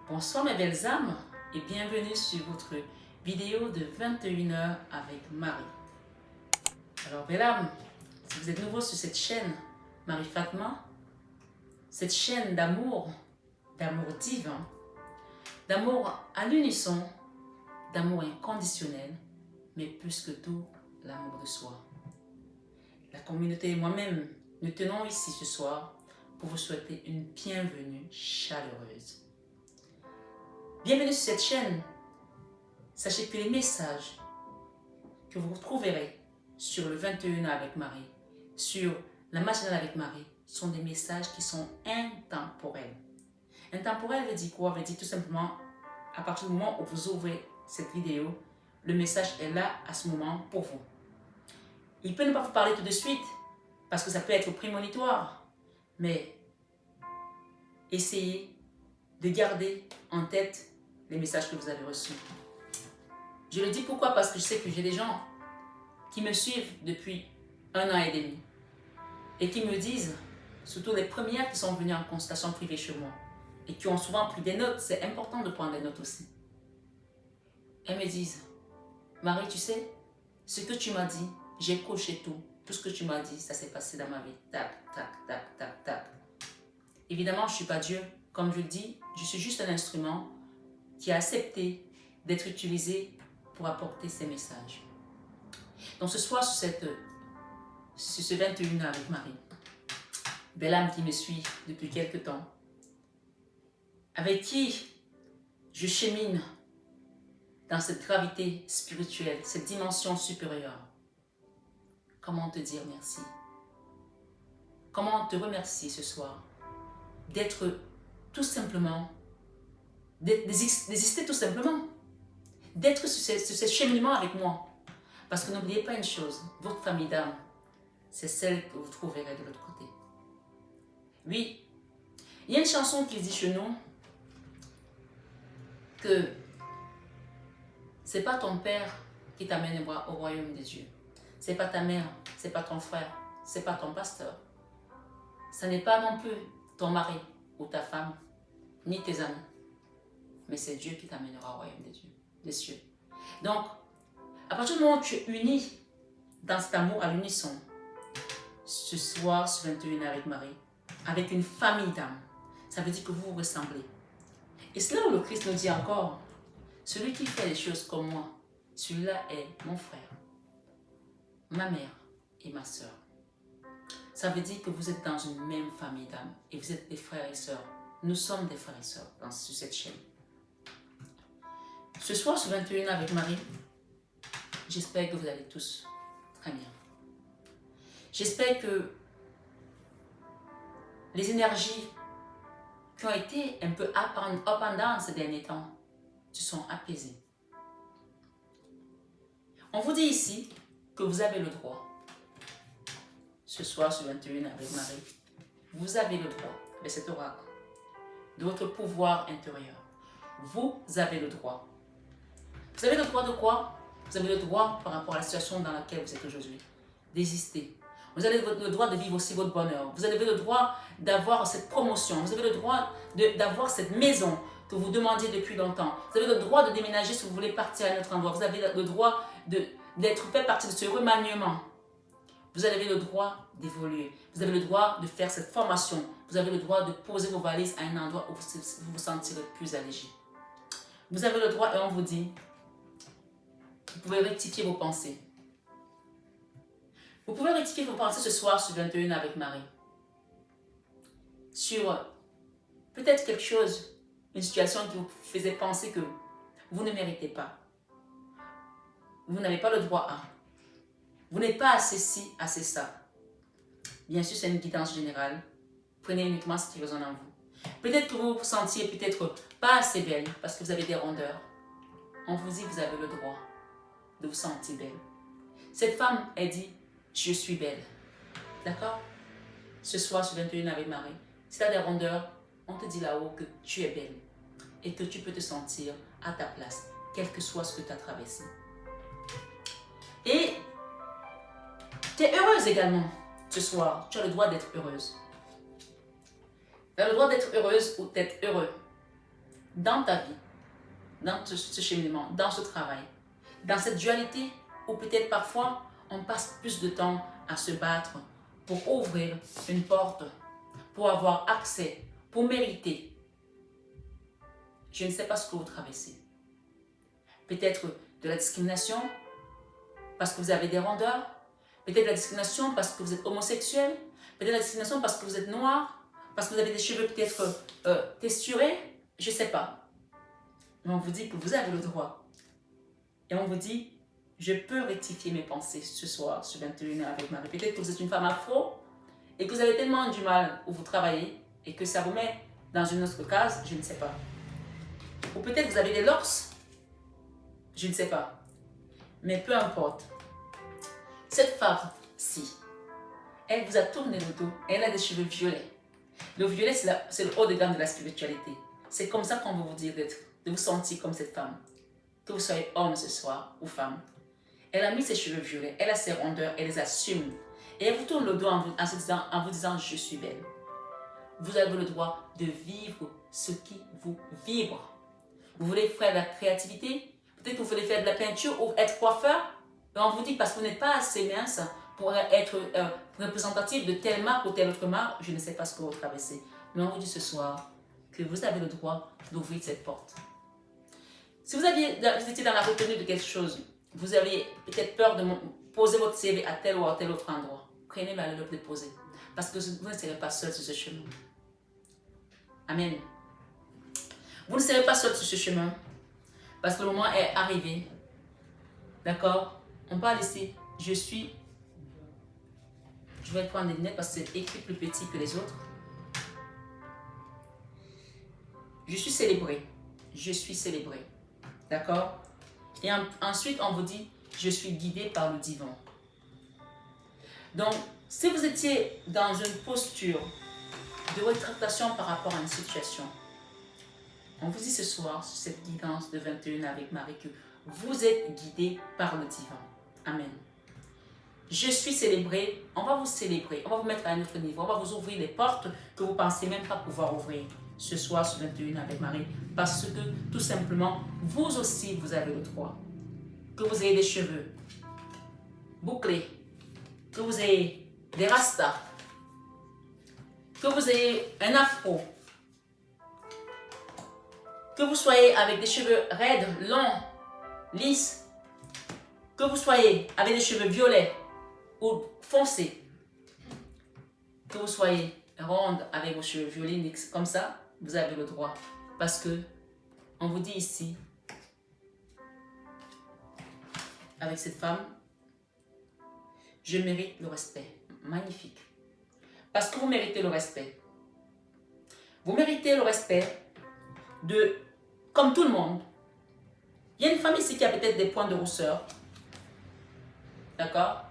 Bonsoir mes belles âmes et bienvenue sur votre vidéo de 21h avec Marie. Alors belle âme, si vous êtes nouveau sur cette chaîne Marie Fatma, cette chaîne d'amour divin, d'amour à l'unisson, d'amour inconditionnel, mais plus que tout, l'amour de soi. La communauté et moi-même, nous tenons ici ce soir pour vous souhaiter une bienvenue chaleureuse. Bienvenue sur cette chaîne. Sachez que les messages que vous trouverez sur le 21 avec Marie, sur la matinale avec Marie, sont des messages qui sont intemporels. Intemporel veut dire quoi? Veut dire tout simplement, à partir du moment où vous ouvrez cette vidéo, le message est là à ce moment pour vous. Il peut ne pas vous parler tout de suite, parce que ça peut être prémonitoire, mais essayez de garder en tête les messages que vous avez reçus. Je le dis pourquoi? Parce que je sais que j'ai des gens qui me suivent depuis 1 an et demi et qui me disent, surtout les premières qui sont venues en consultation privée chez moi et qui ont souvent pris des notes, c'est important de prendre des notes aussi. Elles me disent, Marie, tu sais, ce que tu m'as dit, j'ai coché tout. Tout ce que tu m'as dit, ça s'est passé dans ma vie. Tac, tac, tac, tac, tac. Évidemment, je ne suis pas Dieu. Comme je le dis, je suis juste un instrument qui a accepté d'être utilisé pour apporter ces messages. Donc ce soir, sur ce 21 avec Marie, belle âme qui me suit depuis quelque temps, avec qui je chemine dans cette gravité spirituelle, cette dimension supérieure. Comment te dire merci? Comment te remercier ce soir d'être tout simplement, d'exister tout simplement, d'être sur ce cheminement avec moi. Parce que n'oubliez pas une chose, votre famille d'âme, c'est celle que vous trouverez de l'autre côté. Oui, il y a une chanson qui dit chez nous que c'est pas ton père qui t'amène au royaume des dieux. C'est pas ta mère, c'est pas ton frère, c'est pas ton pasteur. Ce n'est pas non plus ton mari ou ta femme, ni tes amis. Mais c'est Dieu qui t'amènera au royaume des cieux. Donc, à partir du moment où tu es uni dans cet amour à l'unisson, ce soir, ce 21 avec Marie, avec une famille d'âmes, ça veut dire que vous vous ressemblez. Et c'est là où le Christ nous dit encore, celui qui fait les choses comme moi, celui-là est mon frère, ma mère et ma soeur. Ça veut dire que vous êtes dans une même famille d'âmes et vous êtes des frères et sœurs. Nous sommes des frères et sœurs sur cette chaîne. Ce soir, ce 21 avec Marie, j'espère que vous allez tous très bien. J'espère que les énergies qui ont été un peu up and down ces derniers temps se sont apaisées. On vous dit ici que vous avez le droit. Ce soir, ce 21 avec Marie, vous avez le droit, avec cet oracle, de votre pouvoir intérieur. Vous avez le droit. Vous avez le droit de quoi? Vous avez le droit par rapport à la situation dans laquelle vous êtes aujourd'hui, d'exister. Vous avez le droit de vivre aussi votre bonheur. Vous avez le droit d'avoir cette promotion. Vous avez le droit d'avoir cette maison que vous demandiez depuis longtemps. Vous avez le droit de déménager si vous voulez partir à un autre endroit. Vous avez le droit d'être fait partie de ce remaniement. Vous avez le droit d'évoluer. Vous avez le droit de faire cette formation. Vous avez le droit de poser vos valises à un endroit où vous vous sentirez plus allégé. Vous avez le droit, et on vous dit, vous pouvez rectifier vos pensées. Vous pouvez rectifier vos pensées ce soir sur 21 avec Marie. Sur peut-être quelque chose, une situation qui vous faisait penser que vous ne méritez pas. Vous n'avez pas le droit à. Vous n'êtes pas assez ci, assez ça. Bien sûr, c'est une guidance générale. Prenez uniquement ce qui résonne en vous. Peut-être que vous vous sentiez peut-être pas assez belle parce que vous avez des rondeurs. On vous dit que vous avez le droit de vous sentir belle. Cette femme, elle dit, je suis belle. D'accord? Ce soir, sur 21 avec Marie, si tu as des rondeurs, on te dit là-haut que tu es belle et que tu peux te sentir à ta place, quel que soit ce que tu as traversé. Et tu es heureuse également ce soir. Tu as le droit d'être heureuse. Tu as le droit d'être heureuse ou d'être heureux. dans ta vie, dans ce cheminement, dans ce travail, dans cette dualité où peut-être parfois on passe plus de temps à se battre pour ouvrir une porte, pour avoir accès, pour mériter. Je ne sais pas ce que vous traversez. Peut-être de la discrimination parce que vous avez des rondeurs, peut-être de la discrimination parce que vous êtes homosexuel, peut-être de la discrimination parce que vous êtes noir, parce que vous avez des cheveux peut-être texturés, je ne sais pas. Mais on vous dit que vous avez le droit. Et on vous dit, je peux rectifier mes pensées ce soir, ce 21h avec Marie. Peut-être que vous êtes une femme afro et que vous avez tellement du mal où vous travaillez et que ça vous met dans une autre case, je ne sais pas. Ou peut-être vous avez des locks, je ne sais pas. Mais peu importe. Cette femme-ci, elle vous a tourné le dos. Elle a des cheveux violets. Le violet, c'est le haut de gamme de la spiritualité. C'est comme ça qu'on veut vous dire d'être, de vous sentir comme cette femme. Que vous soyez homme ce soir ou femme. Elle a mis ses cheveux violets, elle a ses rondeurs, elle les assume. Et elle vous tourne le dos en vous disant, je suis belle. Vous avez le droit de vivre ce qui vous vibre. Vous voulez faire de la créativité? Peut-être que vous voulez faire de la peinture ou être coiffeur? Et on vous dit parce que vous n'êtes pas assez mince pour être représentatif de telle marque ou telle autre marque, je ne sais pas ce que vous traversez. Mais on vous dit ce soir que vous avez le droit d'ouvrir cette porte. Si vous étiez dans la retenue de quelque chose, vous avez peut-être peur de poser votre CV à tel ou à tel autre endroit. Prenez mal le déposer. Parce que vous ne serez pas seul sur ce chemin. Amen. Vous ne serez pas seul sur ce chemin. Parce que le moment est arrivé. D'accord? On parle ici. Je vais prendre des lunettes parce que c'est écrit plus petit que les autres. Je suis célébré. Je suis célébré. D'accord? Et ensuite, on vous dit, je suis guidé par le divin. Donc, si vous étiez dans une posture de rétractation par rapport à une situation, on vous dit ce soir, sur cette guidance de 21 avec Marie, que vous êtes guidé par le divin. Amen. Je suis célébré, on va vous célébrer, on va vous mettre à un autre niveau, on va vous ouvrir les portes que vous ne pensez même pas pouvoir ouvrir ce soir sur 21 avec Marie, parce que tout simplement, vous aussi, vous avez le droit. Que vous ayez des cheveux bouclés, que vous ayez des rastas, que vous ayez un afro, que vous soyez avec des cheveux raides, longs, lisses, que vous soyez avec des cheveux violets ou foncés, que vous soyez ronde avec vos cheveux violets, comme ça, vous avez le droit. Parce que, on vous dit ici, avec cette femme, je mérite le respect. Magnifique. Parce que vous méritez le respect. Vous méritez le respect de, comme tout le monde. Il y a une femme ici qui a peut-être des points de rousseur. D'accord?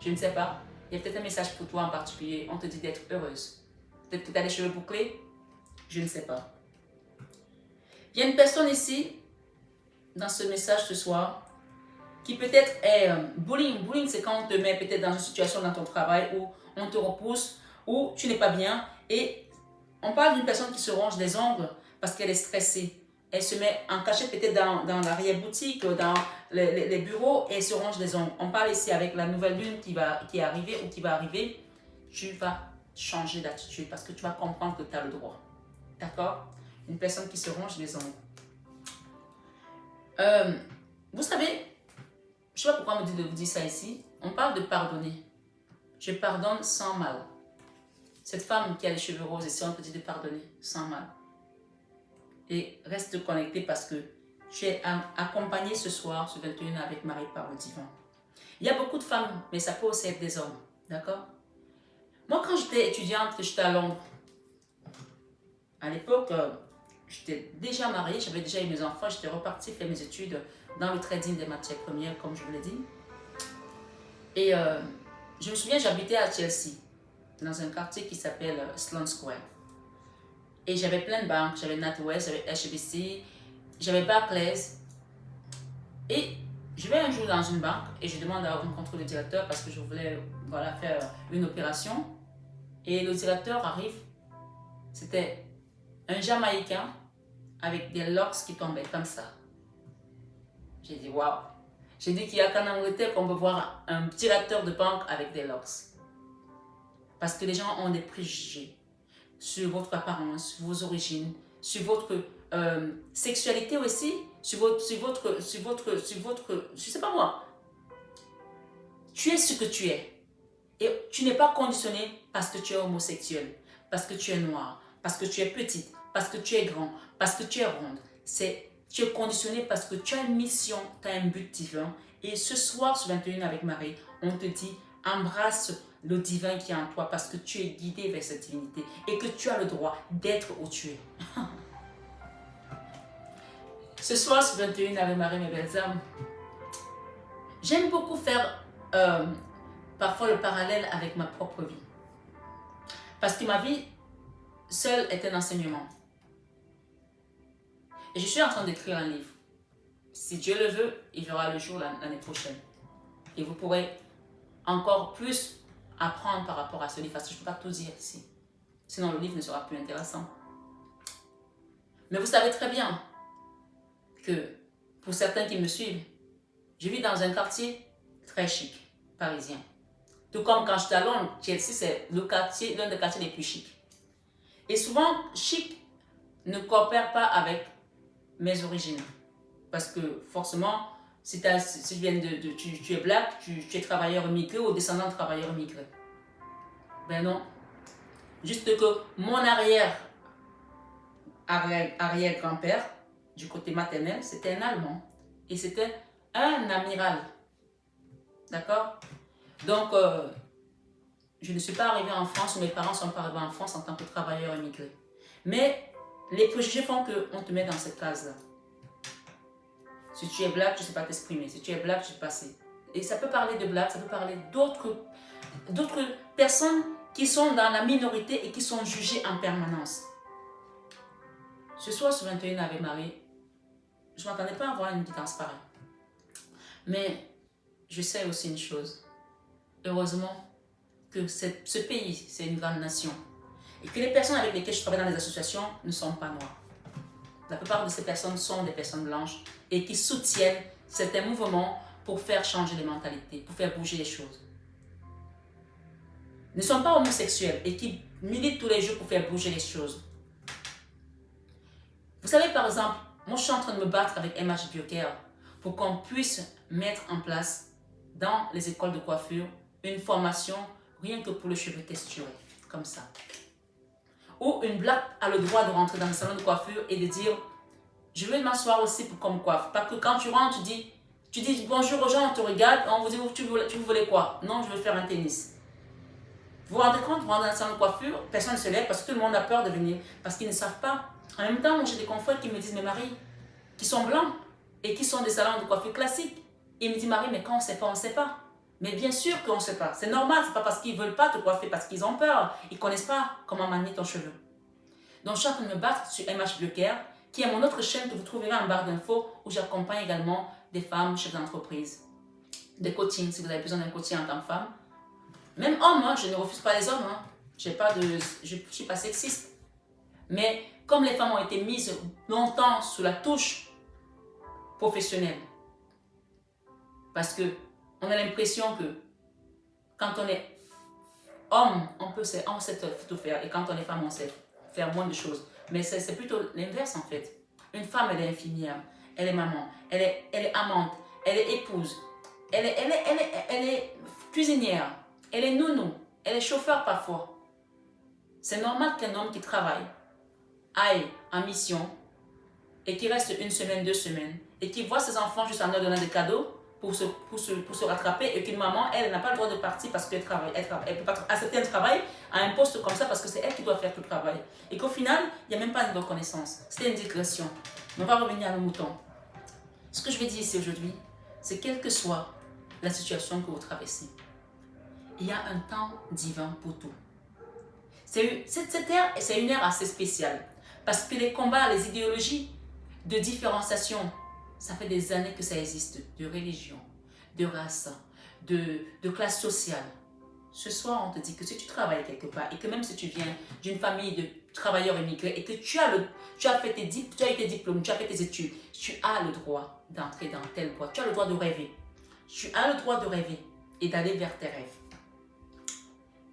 Je ne sais pas. Il y a peut-être un message pour toi en particulier. On te dit d'être heureuse. Peut-être que tu as les cheveux bouclés. Je ne sais pas. Il y a une personne ici, dans ce message ce soir, qui peut-être est bullying. Bullying, c'est quand on te met peut-être dans une situation dans ton travail où on te repousse, où tu n'es pas bien. Et on parle d'une personne qui se ronge les ongles parce qu'elle est stressée. Elle se met en cachette peut-être dans l'arrière-boutique, dans les bureaux et elle se ronge les ongles. On parle ici avec la nouvelle lune qui est arrivée ou qui va arriver. Tu vas changer d'attitude parce que tu vas comprendre que tu as le droit. D'accord? Une personne qui se ronge les ongles. Vous savez, je ne sais pas pourquoi on me dit de vous dire ça ici. On parle de pardonner. Je pardonne sans mal. Cette femme qui a les cheveux roses ici, on te dit de pardonner sans mal. Et reste connecté parce que tu es accompagné ce soir, ce 21 avec Marie par le divin. Il y a beaucoup de femmes, mais ça peut aussi être des hommes. D'accord? Moi, quand j'étais étudiante, j'étais à Londres. À l'époque, j'étais déjà mariée, j'avais déjà eu mes enfants, j'étais repartie faire mes études dans le trading des matières premières, comme je vous l'ai dit. Et je me souviens, j'habitais à Chelsea, dans un quartier qui s'appelle Sloane Square. Et j'avais plein de banques, j'avais NatWest, j'avais HSBC, j'avais Barclays. Et je vais un jour dans une banque et je demande à rencontrer le directeur parce que je voulais faire une opération. Et le directeur arrive, c'était un Jamaïcain avec des locks qui tombaient comme ça. J'ai dit waouh. J'ai dit qu'il n'y a qu'en Angleterre qu'on peut voir un directeur de banque avec des locks. Parce que les gens ont des préjugés sur votre apparence, sur vos origines, sur votre sexualité aussi, sur votre, je sais pas moi. Tu es ce que tu es. Et tu n'es pas conditionné parce que tu es homosexuel, parce que tu es noir, parce que tu es petite, parce que tu es grand, parce que tu es ronde. Tu es conditionné parce que tu as une mission, tu as un but divin. Et ce soir, sur 21 avec Marie, on te dit, embrasse le divin qui est en toi parce que tu es guidé vers cette divinité et que tu as le droit d'être où tu es. Ce soir, sur 21 avec Marie, mes belles âmes, j'aime beaucoup faire parfois le parallèle avec ma propre vie. Parce que ma vie seule est un enseignement. Et je suis en train d'écrire un livre. Si Dieu le veut, il verra le jour l'année prochaine. Et vous pourrez encore plus apprendre par rapport à ce livre, parce que je ne peux pas tout dire ici. Sinon, le livre ne sera plus intéressant. Mais vous savez très bien que, pour certains qui me suivent, je vis dans un quartier très chic, parisien. Tout comme quand j'étais à Londres, Chelsea, c'est l'un des quartiers les plus chics. Et souvent, chic ne coopère pas avec mes origines. Parce que forcément, si tu es black, tu es travailleur immigré ou descendant de travailleur immigré. Ben non. Juste que mon arrière-grand-père, du côté maternel, c'était un Allemand. Et c'était un amiral. D'accord? Donc, je ne suis pas arrivée en France, ou mes parents ne sont pas arrivés en France en tant que travailleur immigré. Mais les préjugés font qu'on te met dans cette case-là. Si tu es black, tu ne sais pas t'exprimer. Si tu es black, tu sais pas. Et ça peut parler de black, ça peut parler d'autres personnes qui sont dans la minorité et qui sont jugées en permanence. Ce soir, sur 21 avec Marie, je ne m'attendais pas à avoir une guidance pareille. Mais je sais aussi une chose. Heureusement que ce pays, c'est une grande nation. Et que les personnes avec lesquelles je travaille dans les associations ne sont pas noires. La plupart de ces personnes sont des personnes blanches et qui soutiennent certains mouvements pour faire changer les mentalités, pour faire bouger les choses. Ne sont pas homosexuels et qui militent tous les jours pour faire bouger les choses. Vous savez, par exemple, moi je suis en train de me battre avec MH Biocare pour qu'on puisse mettre en place dans les écoles de coiffure une formation rien que pour le cheveu texturé, comme ça. Où une black a le droit de rentrer dans le salon de coiffure et de dire « Je veux m'asseoir aussi pour qu'on me coiffe ». Parce que quand tu rentres, tu dis bonjour aux gens, on te regarde, on vous dit « Tu voulais quoi ?»« Non, je veux faire un tennis ». Vous vous rendez compte, vous rentrez dans le salon de coiffure, personne ne se lève parce que tout le monde a peur de venir, parce qu'ils ne savent pas. En même temps, j'ai des confrères qui me disent « Mais Marie, qui sont blancs et qui sont des salons de coiffure classiques. » Ils me disent « Marie, mais quand on ne sait pas, on ne sait pas. » Mais bien sûr qu'on ne sait pas. C'est normal, c'est pas parce qu'ils ne veulent pas te coiffer, parce qu'ils ont peur. Ils ne connaissent pas comment manier ton cheveu. Donc, je suis en train de me battre sur MH Biocare, qui est mon autre chaîne que vous trouverez en barre d'infos, où j'accompagne également des femmes chefs d'entreprise. Des coachings, si vous avez besoin d'un coaching en tant que femme. Même homme, hein, je ne refuse pas les hommes. Hein. Je ne suis pas sexiste. Mais comme les femmes ont été mises longtemps sous la touche professionnelle, parce que on a l'impression que quand on est homme, on sait tout faire. Et quand on est femme, on sait faire moins de choses. Mais c'est plutôt l'inverse en fait. Une femme, elle est infirmière, elle est maman, elle est amante, elle est épouse, elle est cuisinière, elle est nounou, elle est chauffeur parfois. C'est normal qu'un homme qui travaille aille en mission et qui reste 1 semaine, 2 semaines et qui voit ses enfants juste en leur donnant des cadeaux pour se rattraper et qu'une maman, elle n'a pas le droit de partir parce qu'elle travaille. Elle ne peut pas accepter un travail à un poste comme ça parce que c'est elle qui doit faire tout le travail. Et qu'au final, il n'y a même pas de reconnaissance. C'était une digression. Mais on va revenir à nos moutons. Ce que je vais dire ici aujourd'hui, c'est quelle que soit la situation que vous traversez, il y a un temps divin pour tout. Cette ère, c'est une ère assez spéciale parce que les combats, les idéologies de différenciation, ça fait des années que ça existe, de religion, de race, de classe sociale. ce soir, on te dit que si tu travailles quelque part et que même si tu viens d'une famille de travailleurs immigrés et que tu as eu tes diplômes, tu as fait tes études, tu as le droit d'entrer dans telle boîte, tu as le droit de rêver. Tu as le droit de rêver et d'aller vers tes rêves.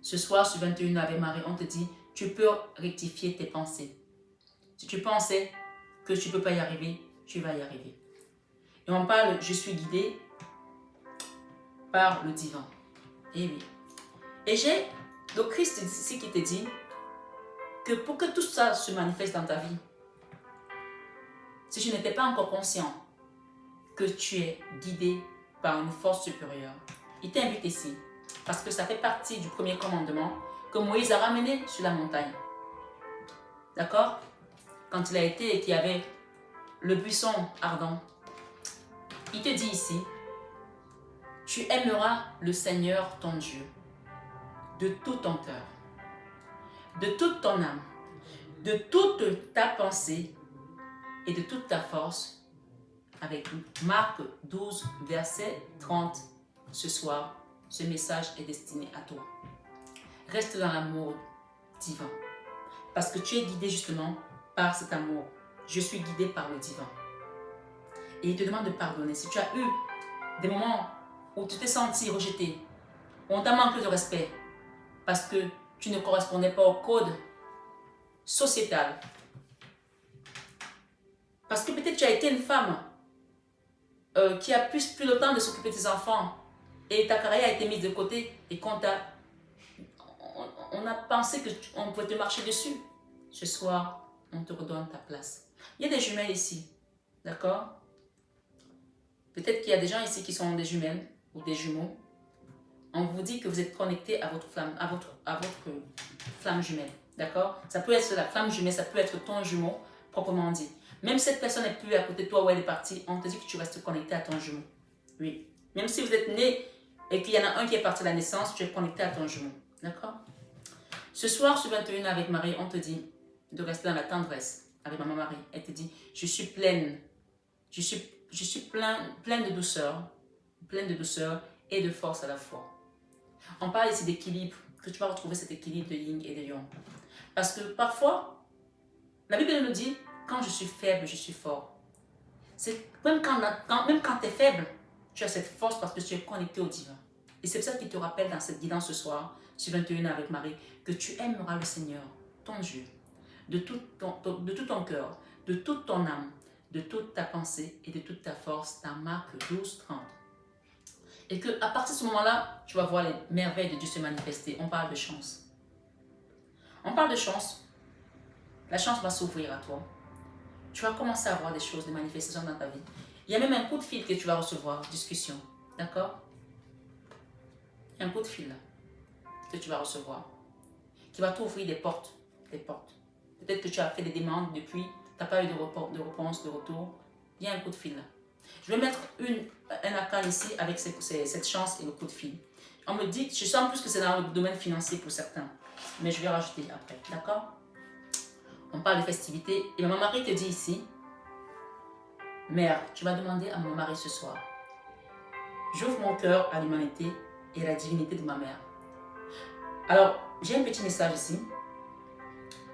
Ce soir, sur 21 avec Marie, on te dit, tu peux rectifier tes pensées. Si tu pensais que tu ne peux pas y arriver, tu vas y arriver. Et on parle, je suis guidée par le divin. Et oui. Et j'ai le Christ ici qui te dit que pour que tout ça se manifeste dans ta vie, si tu n'étais pas encore conscient que tu es guidé par une force supérieure, il t'invite ici parce que ça fait partie du premier commandement que Moïse a ramené sur la montagne. D'accord? Quand il a été et qu'il y avait le buisson ardent, il te dit ici, tu aimeras le Seigneur ton Dieu de tout ton cœur, de toute ton âme, de toute ta pensée et de toute ta force. Avec Marc 12, verset 30, ce soir, ce message est destiné à toi. Reste dans l'amour divin. Parce que tu es guidé justement par cet amour. Je suis guidé par le divin. Et il te demande de pardonner. Si tu as eu des moments où tu t'es senti rejeté, où on t'a manqué de respect, parce que tu ne correspondais pas au code sociétal, parce que peut-être tu as été une femme qui a plus le temps de s'occuper de tes enfants et ta carrière a été mise de côté et qu'on on a pensé qu'on pouvait te marcher dessus. Ce soir, on te redonne ta place. Il y a des jumelles ici, d'accord? Peut-être qu'il y a des gens ici qui sont des jumelles ou des jumeaux. On vous dit que vous êtes connecté à votre flamme, à votre flamme jumelle, d'accord? Ça peut être la flamme jumelle, ça peut être ton jumeau, proprement dit. Même si cette personne n'est plus à côté de toi ou elle est partie, on te dit que tu restes connecté à ton jumeau. Oui. Même si vous êtes né et qu'il y en a un qui est parti à la naissance, tu es connecté à ton jumeau, d'accord? Ce soir, sur 21 avec Marie, on te dit de rester dans la tendresse avec Maman Marie. Elle te dit, je suis pleine, je suis pleine de douceur et de force à la fois. On parle ici d'équilibre, que tu vas retrouver cet équilibre de yin et de yang. Parce que parfois, la Bible nous dit, quand je suis faible, je suis fort. Même quand tu es faible, tu as cette force parce que tu es connecté au divin. Et c'est ça qui te rappelle dans cette guidance ce soir, sur 21 avec Marie, que tu aimeras le Seigneur, ton Dieu, de tout ton cœur, de toute ton âme, de toute ta pensée et de toute ta force, dans Marc 12, 30. Et qu'à partir de ce moment-là, tu vas voir les merveilles de Dieu se manifester. On parle de chance. On parle de chance. La chance va s'ouvrir à toi. Tu vas commencer à avoir des choses, des manifestations dans ta vie. Il y a même un coup de fil que tu vas recevoir, discussion. D'accord? Il y a un coup de fil là, que tu vas recevoir, qui va t'ouvrir des portes. Des portes. Peut-être que tu as fait des demandes depuis, tu n'as pas eu de réponse, de retour. Il y a un coup de fil là. Je vais mettre un arcane ici avec cette chance et le coup de fil. On me dit, je sens plus que c'est dans le domaine financier pour certains, mais je vais rajouter après, d'accord? On parle de festivités et Maman Marie te dit ici, Mère, tu vas demander à mon mari ce soir, j'ouvre mon cœur à l'humanité et à la divinité de ma mère. Alors, j'ai un petit message ici.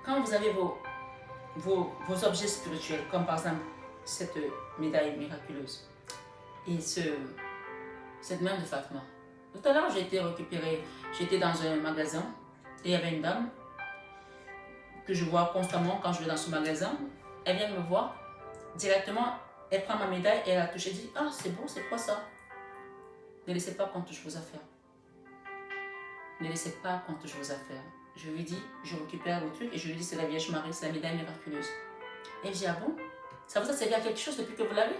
Quand vous avez vos objets spirituels, comme par exemple cette médaille miraculeuse et cette main de Fatma. Tout à l'heure, j'ai été récupérée, j'étais dans un magasin et il y avait une dame que je vois constamment quand je vais dans ce magasin. Elle vient me voir directement, elle prend ma médaille et elle a touché et dit, ah c'est beau, c'est quoi ça? Ne laissez pas qu'on touche vos affaires. Ne laissez pas qu'on touche vos affaires. Je lui dis, je récupère vos trucs et je lui dis, c'est la Vierge Marie, c'est la médaille miraculeuse. Et elle dit, ah bon? Ça vous a servi à quelque chose depuis que vous l'avez?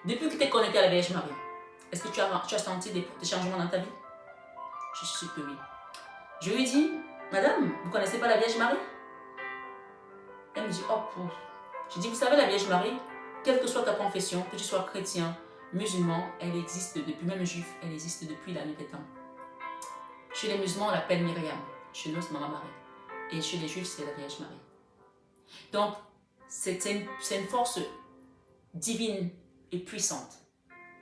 Depuis que tu es connecté à la Vierge Marie, est-ce que tu as senti des changements dans ta vie? Je suis sûre que oui. Je lui dis, madame, vous ne connaissez pas la Vierge Marie? Elle me dit, oh, je dis, vous savez, la Vierge Marie, quelle que soit ta confession, que tu sois chrétien, musulman, elle existe depuis, même juif, elle existe depuis la nuit des temps. Chez les musulmans, on l'appelle Myriam. Chez nous, c'est Maman Marie. Et chez les juifs, c'est la Vierge Marie. Donc, c'est une force divine et puissante.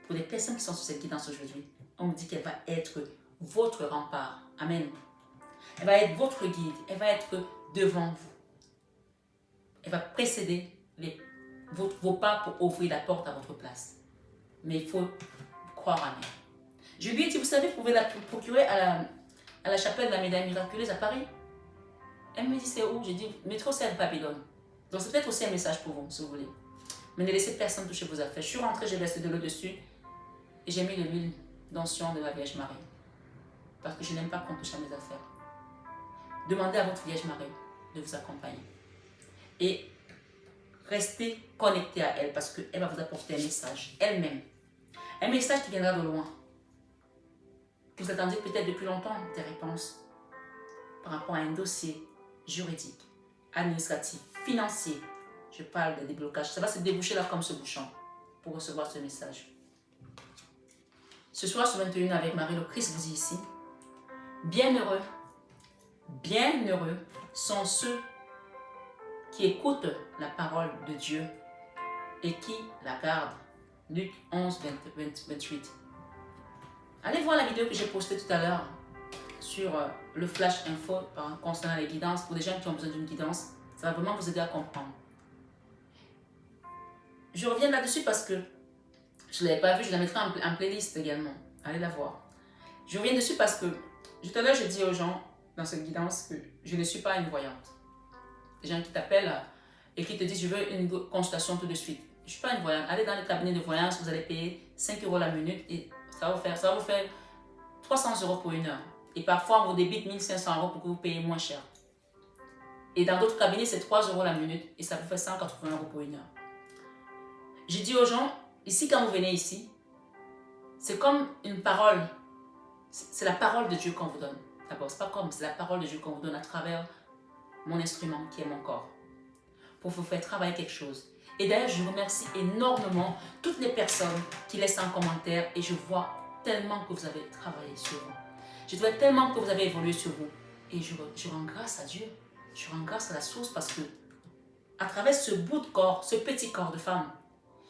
Pour les personnes qui sont sur cette guidance aujourd'hui, on me dit qu'elle va être votre rempart. Amen. Elle va être votre guide. Elle va être devant vous. Elle va précéder vos pas pour ouvrir la porte à votre place. Mais il faut croire en elle. Je lui ai dit, vous savez, vous pouvez la procurer à la chapelle de la médaille miraculeuse à Paris. Elle me dit, c'est où? J'ai dit, métro Serre Babylone. Donc c'est peut-être aussi un message pour vous, si vous voulez. Mais ne laissez personne toucher vos affaires. Je suis rentrée, j'ai versé de l'eau dessus et j'ai mis de l'huile d'onction de la Vierge Marie. Parce que je n'aime pas qu'on touche à mes affaires. Demandez à votre Vierge Marie de vous accompagner. Et restez connecté à elle parce qu'elle va vous apporter un message, elle-même. Un message qui viendra de loin. Que vous attendiez peut-être depuis longtemps des réponses par rapport à un dossier juridique, administratif, financier. Je parle de déblocage. Ça va se déboucher là comme ce bouchon pour recevoir ce message. Ce soir, ce 21 avec Marie, le Christ vous dit ici, bienheureux sont ceux qui écoutent la parole de Dieu et qui la gardent. Luc 11, 28. Allez voir la vidéo que j'ai postée tout à l'heure sur le flash info concernant les guidances. Pour les gens qui ont besoin d'une guidance, ça va vraiment vous aider à comprendre. Je reviens là-dessus parce que je ne l'avais pas vue, je la mettrai en playlist également. Allez la voir. Je reviens dessus parce que tout à l'heure, je dis aux gens dans cette guidance que je ne suis pas une voyante. Les gens qui t'appellent et qui te disent je veux une consultation tout de suite. Je ne suis pas une voyante. Allez dans le cabinet de voyance, vous allez payer 5 € la minute et ça va vous faire 300 € pour une heure. Et parfois, on vous débite 1500 € pour que vous payiez moins cher. Et dans d'autres cabinets, c'est 3 € la minute et ça vous fait 180 € pour une heure. Je dis aux gens, ici, quand vous venez ici, c'est comme une parole. C'est la parole de Dieu qu'on vous donne. D'abord, c'est pas comme, c'est la parole de Dieu qu'on vous donne à travers mon instrument qui est mon corps. Pour vous faire travailler quelque chose. Et d'ailleurs, je remercie énormément toutes les personnes qui laissent un commentaire et je vois tellement que vous avez travaillé sur vous. Je vois tellement que vous avez évolué sur vous. Et je rends grâce à Dieu. Je rends grâce à la source parce que à travers ce bout de corps, ce petit corps de femme,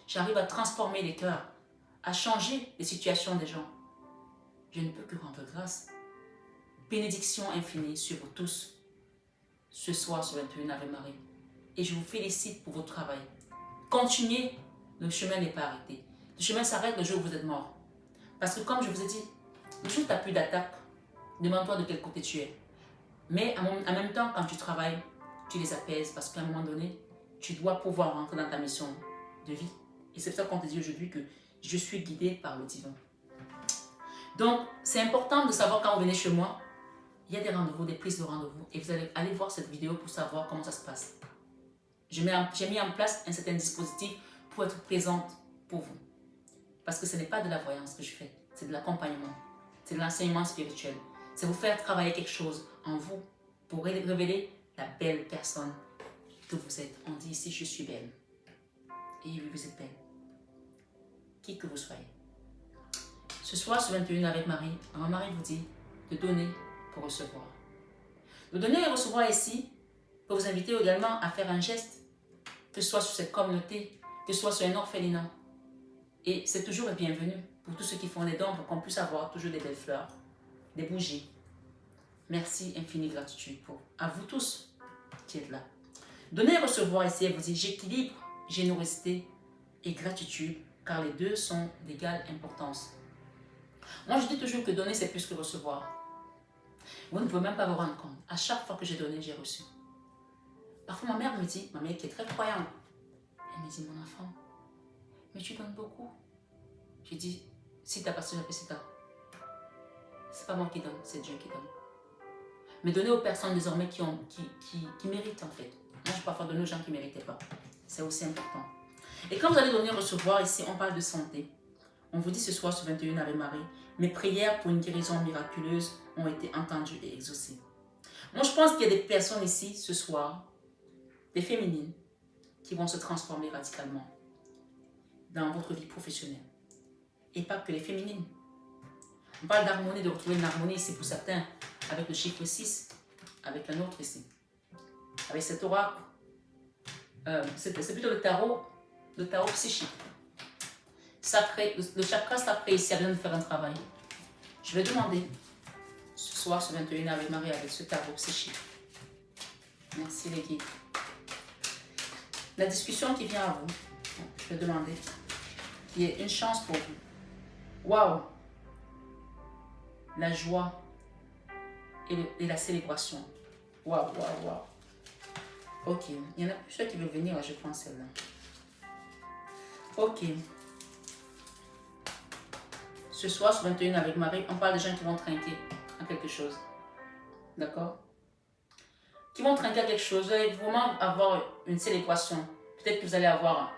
j'arrive à transformer les cœurs, à changer les situations des gens. Je ne peux que rendre grâce. Bénédiction infinie sur vous tous. Ce soir, ce 21 Ave Marie. Et je vous félicite pour votre travail. Continuez, le chemin n'est pas arrêté. Le chemin s'arrête le jour où vous êtes mort. Parce que comme je vous ai dit, le jour où tu n'as plus d'attaque, demande-toi de quel côté tu es. Mais en même temps, quand tu travailles, tu les apaises parce qu'à un moment donné, tu dois pouvoir rentrer dans ta mission de vie. Et c'est pour ça qu'on te dit aujourd'hui que je suis guidée par le divin. Donc, c'est important de savoir quand vous venez chez moi, il y a des rendez-vous, des prises de rendez-vous. Et vous allez aller voir cette vidéo pour savoir comment ça se passe. J'ai mis en place un certain dispositif pour être présente pour vous. Parce que ce n'est pas de la voyance que je fais, c'est de l'accompagnement. C'est de l'enseignement spirituel. C'est vous faire travailler quelque chose en vous pour révéler la belle personne que vous êtes. On dit ici, je suis belle. Et oui, vous êtes belle. Qui que vous soyez. Ce soir, ce 21 avec Marie, Marie vous dit de donner pour recevoir. De donner et recevoir ici peut vous inviter également à faire un geste, que ce soit sur cette communauté, que ce soit sur un orphelinat. Et c'est toujours le bienvenu pour tous ceux qui font des dons pour qu'on puisse avoir toujours des belles fleurs, des bougies. Merci, infinie gratitude à vous tous qui êtes là. Donner et recevoir ici, elle vous dit j'équilibre générosité et gratitude car les deux sont d'égale importance. Moi, je dis toujours que donner, c'est plus que recevoir. Vous ne pouvez même pas vous rendre compte. À chaque fois que j'ai donné, j'ai reçu. Parfois, ma mère me dit, ma mère qui est très croyante, elle me dit, mon enfant, mais tu donnes beaucoup. J'ai dit, si t'as passé la c'est c'est pas moi qui donne, c'est Dieu qui donne. Mais donner aux personnes désormais qui méritent en fait. Moi, je peux parfois donner aux gens qui ne méritaient pas. C'est aussi important. Et quand vous allez donner recevoir, ici, on parle de santé. On vous dit ce soir, ce 21 Ave Marie, mes prières pour une guérison miraculeuse ont été entendues et exaucées. Moi, je pense qu'il y a des personnes ici, ce soir, des féminines, qui vont se transformer radicalement dans votre vie professionnelle. Et pas que les féminines. On parle d'harmonie, de retrouver une harmonie ici pour certains, avec le chiffre 6, avec un autre ici. Avec cet oracle, c'est plutôt le tarot psychique. Sacré, le chakra sacré ici a besoin de faire un travail. Je vais demander ce soir, ce 21 avec Marie, avec ce tarot psychique. Merci les guides. La discussion qui vient à vous, je vais demander qu'il y ait une chance pour vous. Waouh! La joie et la célébration. Waouh, waouh, waouh. Ok, il y en a plusieurs qui veulent venir, là, je prends celle-là. Ok. Ce soir, ce 21 avec Marie, on parle de gens qui vont trinquer à quelque chose. D'accord? Qui vont trinquer à quelque chose. Vous allez vraiment avoir une célébration. Peut-être que vous allez avoir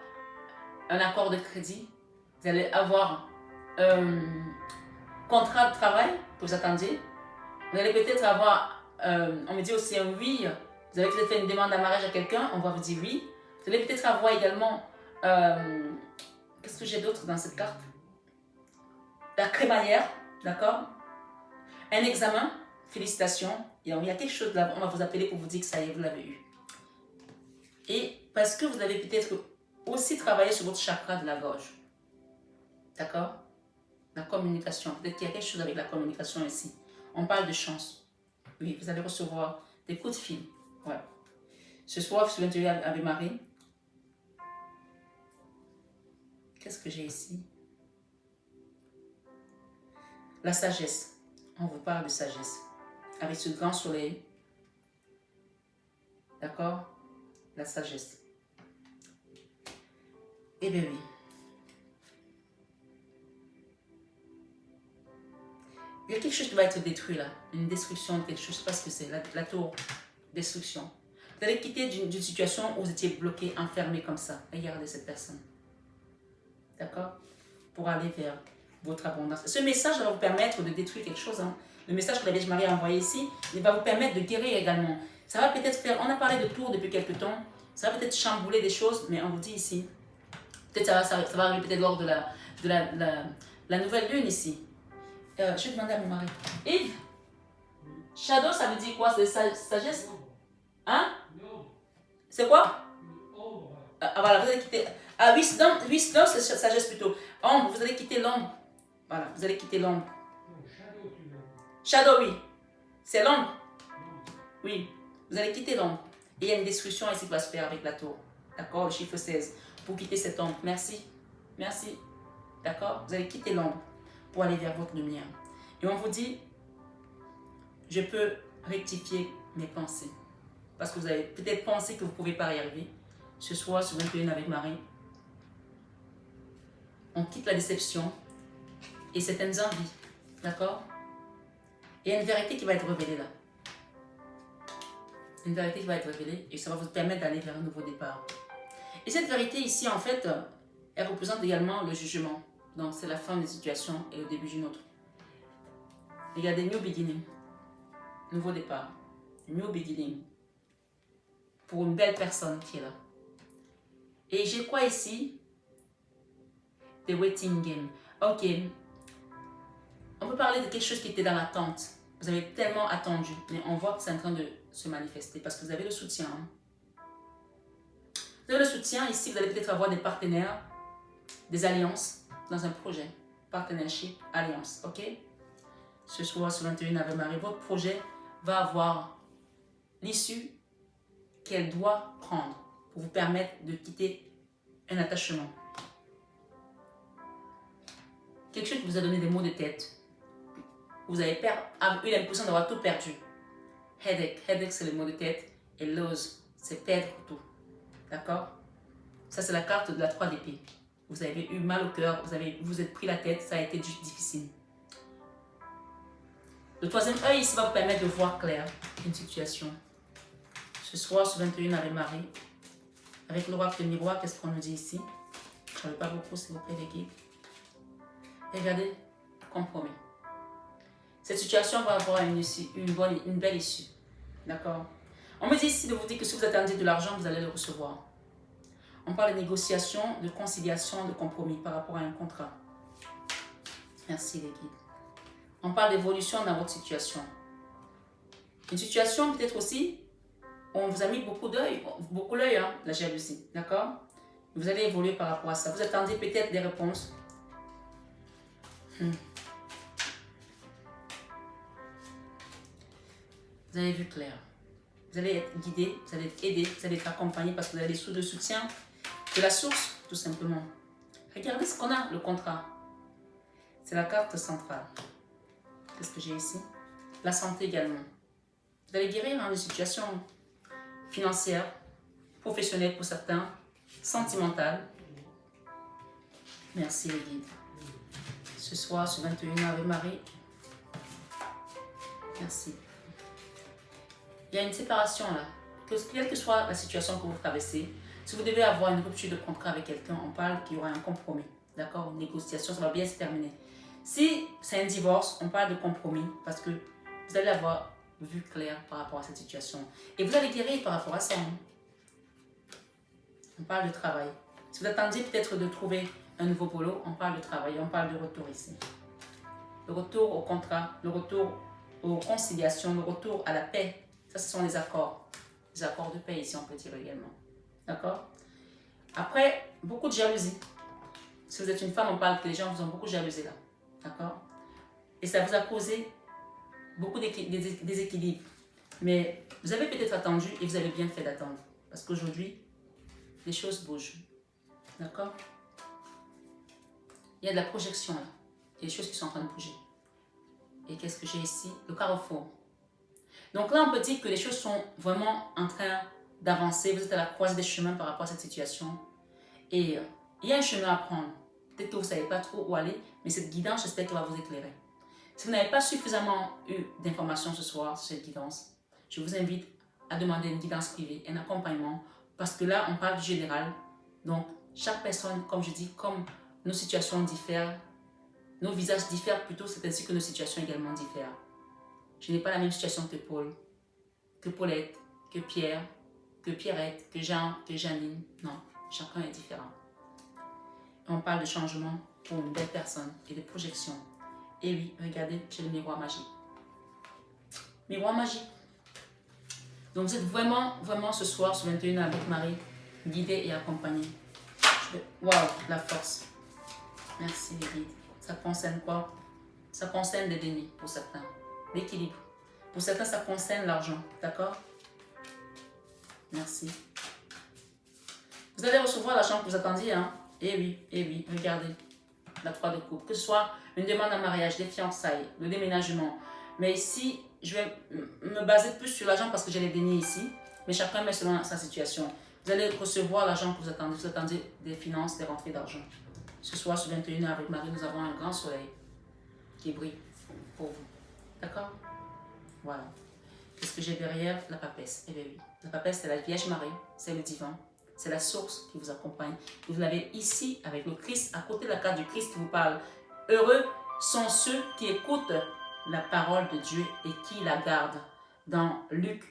un accord de crédit. Vous allez avoir un contrat de travail que vous attendiez. Vous allez peut-être avoir, on me dit aussi un oui. Vous avez peut-être fait une demande en mariage à quelqu'un, on va vous dire oui. Vous allez peut-être avoir également, qu'est-ce que j'ai d'autre dans cette carte? La crémaillère, d'accord? Un examen, félicitations. Il y a quelque chose là, on va vous appeler pour vous dire que ça y est, vous l'avez eu. Et parce que vous avez peut-être aussi travaillé sur votre chakra de la gorge. D'accord? La communication. Peut-être qu'il y a quelque chose avec la communication ici. On parle de chance. Oui, vous allez recevoir des coups de fil. Ouais. Ce soir, je suis avec Marie. Qu'est-ce que j'ai ici? La sagesse. On vous parle de sagesse. Avec ce grand soleil. D'accord? La sagesse. Eh bien oui. Il y a quelque chose qui va être détruit là. Une destruction de quelque chose. Je ne sais pas ce que c'est. La tour. Destruction. Vous allez quitter d'une situation où vous étiez bloqué, enfermé comme ça. Regardez cette personne. D'accord? Pour aller vers votre abondance. Ce message va vous permettre de détruire quelque chose. Hein. Le message que la Vierge Marie a envoyé ici, il va vous permettre de guérir également. Ça va peut-être faire, on a parlé de tours depuis quelques temps, ça va peut-être chambouler des choses, mais on vous dit ici, peut-être ça va arriver peut-être lors de la nouvelle lune ici. Je vais demander à mon mari. Yves, shadow, ça veut dire quoi? C'est sagesse? Hein? C'est quoi? Voilà, vous allez quitter. Ah, wisdom, c'est sagesse plutôt. Ombre, vous allez quitter l'ombre. Voilà, vous allez quitter l'ombre. Shadow, oui. C'est l'ombre. Oui, vous allez quitter l'ombre. Et il y a une destruction ici qui va se faire avec la tour. D'accord, le chiffre 16. Pour quitter cette ombre. Merci. Merci. D'accord, vous allez quitter l'ombre pour aller vers votre lumière. Et on vous dit, je peux rectifier mes pensées. Parce que vous avez peut-être pensé que vous ne pouvez pas y arriver. Ce soir, sur 21 avec Marie, on quitte la déception et certaines envies. D'accord? Et il y a une vérité qui va être révélée là. Une vérité qui va être révélée et ça va vous permettre d'aller vers un nouveau départ. Et cette vérité ici, en fait, elle représente également le jugement. Donc, c'est la fin d'une situation et le début d'une autre. Regardez, new beginning. Nouveau départ. New beginning. Pour une belle personne qui est là. Et j'ai quoi ici? The waiting game. Ok. On peut parler de quelque chose qui était dans l'attente. Vous avez tellement attendu, mais on voit que c'est en train de se manifester parce que vous avez le soutien. Vous avez le soutien ici, vous allez peut-être avoir des partenaires, des alliances dans un projet. Partnership, alliance, ok? Ce soir, sur 21 avec Marie, votre projet va avoir l'issue qu'elle doit prendre pour vous permettre de quitter un attachement. Quelque chose qui vous a donné des maux de tête. Vous avez eu l'impression d'avoir tout perdu. Headache. Headache, c'est le mot de tête. Et lose, c'est perdre tout. D'accord? Ça, c'est la carte de la 3 d'épée. Vous avez eu mal au cœur, vous êtes pris la tête, ça a été difficile. Le troisième œil ici va vous permettre de voir clair une situation. Ce soir, sur 21 avec Marie, avec l'oracle miroir, qu'est-ce qu'on nous dit ici? Je ne veux pas beaucoup, s'il vous plaît, les guides. Regardez, compromis. Cette situation va avoir une belle issue. D'accord? On me dit ici de vous dire que si vous attendez de l'argent, vous allez le recevoir. On parle de négociation, de conciliation, de compromis par rapport à un contrat. Merci les guides. On parle d'évolution dans votre situation. Une situation peut-être aussi où on vous a mis beaucoup l'œil, hein, la jalousie. D'accord? Vous allez évoluer par rapport à ça. Vous attendez peut-être des réponses. vous avez vu clair. Vous allez être guidé, vous allez être aidé, vous allez être accompagné parce que vous avez des sources de soutien de la source, tout simplement. Regardez ce qu'on a, le contrat. C'est la carte centrale. Qu'est-ce que j'ai ici? La santé également. Vous allez guérir dans des situations financières, professionnelles pour certains, sentimentales. Merci les guides. Ce soir, ce 21 avec Marie. Merci. Il y a une séparation là. Quelle que soit la situation que vous traversez, si vous devez avoir une rupture de contrat avec quelqu'un, on parle qu'il y aura un compromis. D'accord? Une négociation, ça va bien se terminer. Si c'est un divorce, on parle de compromis parce que vous allez avoir vu clair par rapport à cette situation. Et vous allez guérir par rapport à ça. On parle de travail. Si vous attendiez peut-être de trouver un nouveau boulot, on parle de travail, on parle de retour ici. Le retour au contrat, le retour aux conciliations, le retour à la paix. Ça, ce sont les accords de paix ici, on peut dire également. D'accord? Après, beaucoup de jalousie. Si vous êtes une femme, on parle que les gens vous ont beaucoup jalousé là. D'accord? Et ça vous a causé beaucoup de déséquilibres. Mais vous avez peut-être attendu et vous avez bien fait d'attendre. Parce qu'aujourd'hui, les choses bougent. D'accord? Il y a de la projection là. Il y a des choses qui sont en train de bouger. Et qu'est-ce que j'ai ici? Le carrefour. Donc là, on peut dire que les choses sont vraiment en train d'avancer. Vous êtes à la croisée des chemins par rapport à cette situation. Et il y a un chemin à prendre. Peut-être que vous ne savez pas trop où aller, mais cette guidance, j'espère qu'elle va vous éclairer. Si vous n'avez pas suffisamment eu d'informations ce soir sur cette guidance, je vous invite à demander une guidance privée, un accompagnement, parce que là, on parle du général. Donc, chaque personne, comme je dis, comme nos situations diffèrent, nos visages diffèrent plutôt, c'est ainsi que nos situations également diffèrent. Je n'ai pas la même situation que Paul, que Paulette, que Pierre, que Pierrette, que Jean, que Janine. Non, chacun est différent. On parle de changement pour une belle personne et de projection. Et oui, regardez, j'ai le miroir magique. Miroir magique. Donc vous êtes vraiment ce soir, ce 21 avec Marie, guidée et accompagnée. Waouh, la force. Merci les guides. Ça concerne quoi? Ça concerne des dénis pour certains. L'équilibre. Pour certains, ça concerne l'argent. D'accord? Merci. Vous allez recevoir l'argent que vous attendiez, hein? Eh oui, regardez. La 3 de coupe. Que ce soit une demande en mariage, des fiançailles, le déménagement. Mais ici, je vais me baser plus sur l'argent parce que j'ai les dénis ici. Mais chacun met selon sa situation. Vous allez recevoir l'argent que vous attendez. Vous attendez des finances, des rentrées d'argent. Ce soir, ce 21 avec Marie, nous avons un grand soleil qui brille pour vous. D'accord? Voilà. Qu'est-ce que j'ai derrière? La papesse. Eh bien oui. La papesse, c'est la Vierge Marie. C'est le divin. C'est la source qui vous accompagne. Vous l'avez ici avec le Christ, à côté de la carte du Christ qui vous parle. Heureux sont ceux qui écoutent la parole de Dieu et qui la gardent. Dans Luc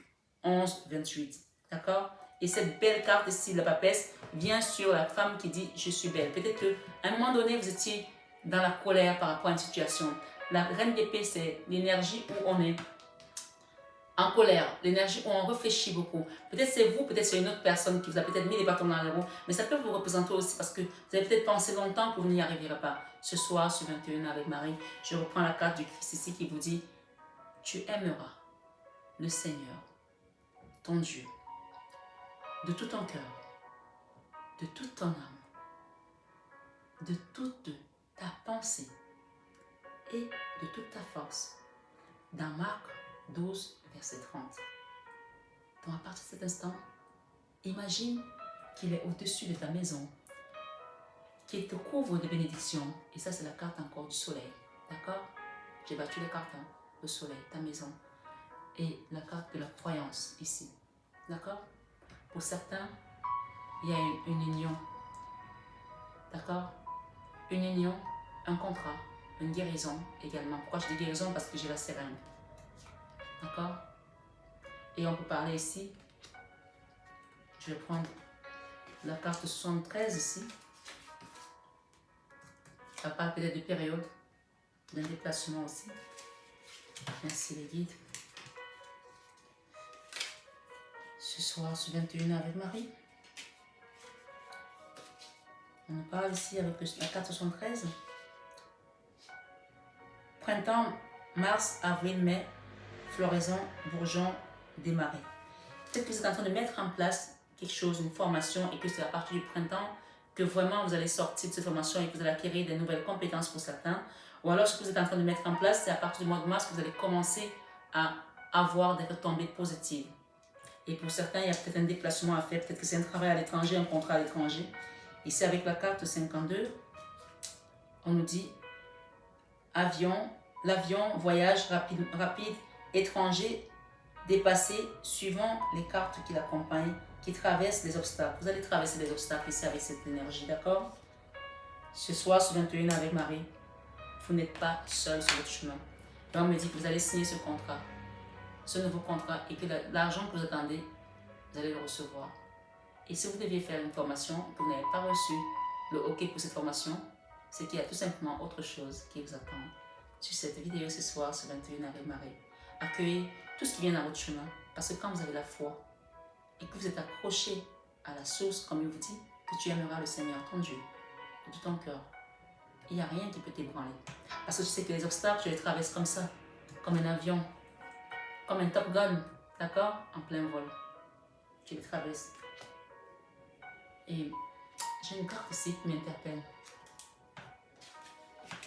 11, 28. D'accord? Et cette belle carte ici, la papesse, vient sur la femme qui dit « Je suis belle ». Peut-être qu'à un moment donné, vous étiez dans la colère par rapport à une situation. La reine d'épée, c'est l'énergie où on est en colère, l'énergie où on réfléchit beaucoup. Peut-être c'est vous, peut-être c'est une autre personne qui vous a peut-être mis les bâtons dans les roues, mais ça peut vous représenter aussi parce que vous avez peut-être pensé longtemps que vous n'y arriverez pas. Ce soir, sur 21 avec Marie, je reprends la carte du Christ ici qui vous dit « Tu aimeras le Seigneur, ton Dieu, de tout ton cœur, de toute ton âme, de toute ta pensée et de toute ta force. » Dans Marc 12, verset 30. Donc à partir de cet instant, imagine qu'il est au-dessus de ta maison, qu'il te couvre de bénédictions. Et ça, c'est la carte encore du soleil. D'accord? J'ai battu les cartes, hein? Le soleil, ta maison. Et la carte de la croyance ici. D'accord? Pour certains, il y a une union. D'accord? Une union, un contrat, une guérison également. Pourquoi je dis guérison? Parce que j'ai la seringue. D'accord? Et on peut parler ici. Je vais prendre la carte 73 ici. Ça parle peut-être de période, d'un déplacement aussi. Merci les guides. Ce soir, ce 21 avec Marie. On parle ici avec la carte 73. Printemps, mars, avril, mai. floraison, bourgeons, démarrer. Peut-être que vous êtes en train de mettre en place quelque chose, une formation, et que c'est à partir du printemps que vraiment vous allez sortir de cette formation et que vous allez acquérir des nouvelles compétences pour certains. Ou alors ce que vous êtes en train de mettre en place, c'est à partir du mois de mars que vous allez commencer à avoir des retombées positives. Et pour certains, il y a peut-être un déplacement à faire, peut-être que c'est un travail à l'étranger, un contrat à l'étranger. Ici, avec la carte 52, on nous dit l'avion, voyage rapide, étranger, dépassé, suivant les cartes qui l'accompagnent, qui traversent les obstacles. Vous allez traverser les obstacles ici avec cette énergie, d'accord? Ce soir, sur 21 avec Marie, vous n'êtes pas seul sur votre chemin. Et on me dit que vous allez signer ce contrat, ce nouveau contrat, et que l'argent que vous attendez, vous allez le recevoir. Et si vous deviez faire une formation, que vous n'avez pas reçu le OK pour cette formation, c'est qu'il y a tout simplement autre chose qui vous attend sur cette vidéo ce soir sur 21 avec Marie. Accueillez tout ce qui vient dans votre chemin, parce que quand vous avez la foi et que vous êtes accroché à la source, comme il vous dit, que tu aimeras le Seigneur, ton Dieu, de tout ton cœur, il n'y a rien qui peut t'ébranler. Parce que tu sais que les obstacles, tu les traverses comme ça, comme un avion, comme un Top Gun, d'accord? En plein vol. Tu les traverses. Et j'ai une carte ici qui m'interpelle.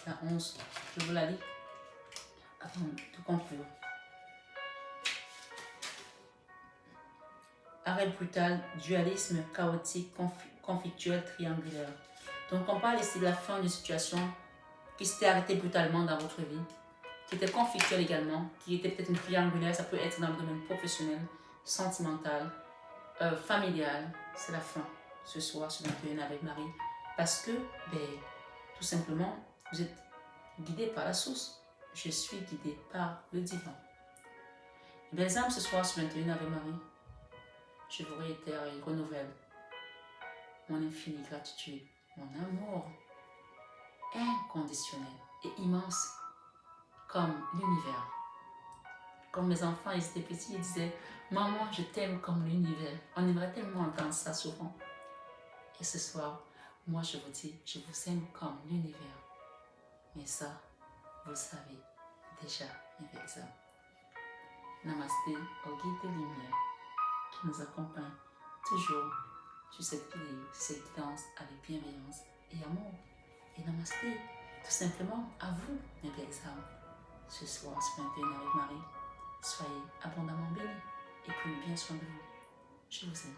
La 11, je vous la lis avant de conclure. Arrêt brutal, dualisme chaotique, conflictuel, triangulaire. Donc on parle ici de la fin d'une situation qui s'était arrêtée brutalement dans votre vie, qui était conflictuelle également, qui était peut-être une triangulaire, ça peut être dans le domaine professionnel, sentimental, familial. C'est la fin ce soir sur 21 avec Marie. Parce que, tout simplement, vous êtes guidé par la source. Je suis guidé par le divin. Belles âmes ce soir sur 21 avec Marie. Je vous réitère et renouvelle mon infinie gratitude, mon amour inconditionnel et immense comme l'univers. Comme mes enfants, ils étaient petits, ils disaient « Maman, je t'aime comme l'univers ». On aimerait tellement entendre ça souvent. Et ce soir, moi je vous dis « Je vous aime comme l'univers ». Mais ça, vous le savez déjà, mes belles âmes. Namasté au guide de lumière qui nous accompagne toujours sur cette vidéo, cette guidance avec bienveillance et amour. Et namasté, tout simplement à vous, mes belles âmes. Ce soir, ce 21 avec Marie, soyez abondamment bénis et prenez bien soin de vous. Je vous aime.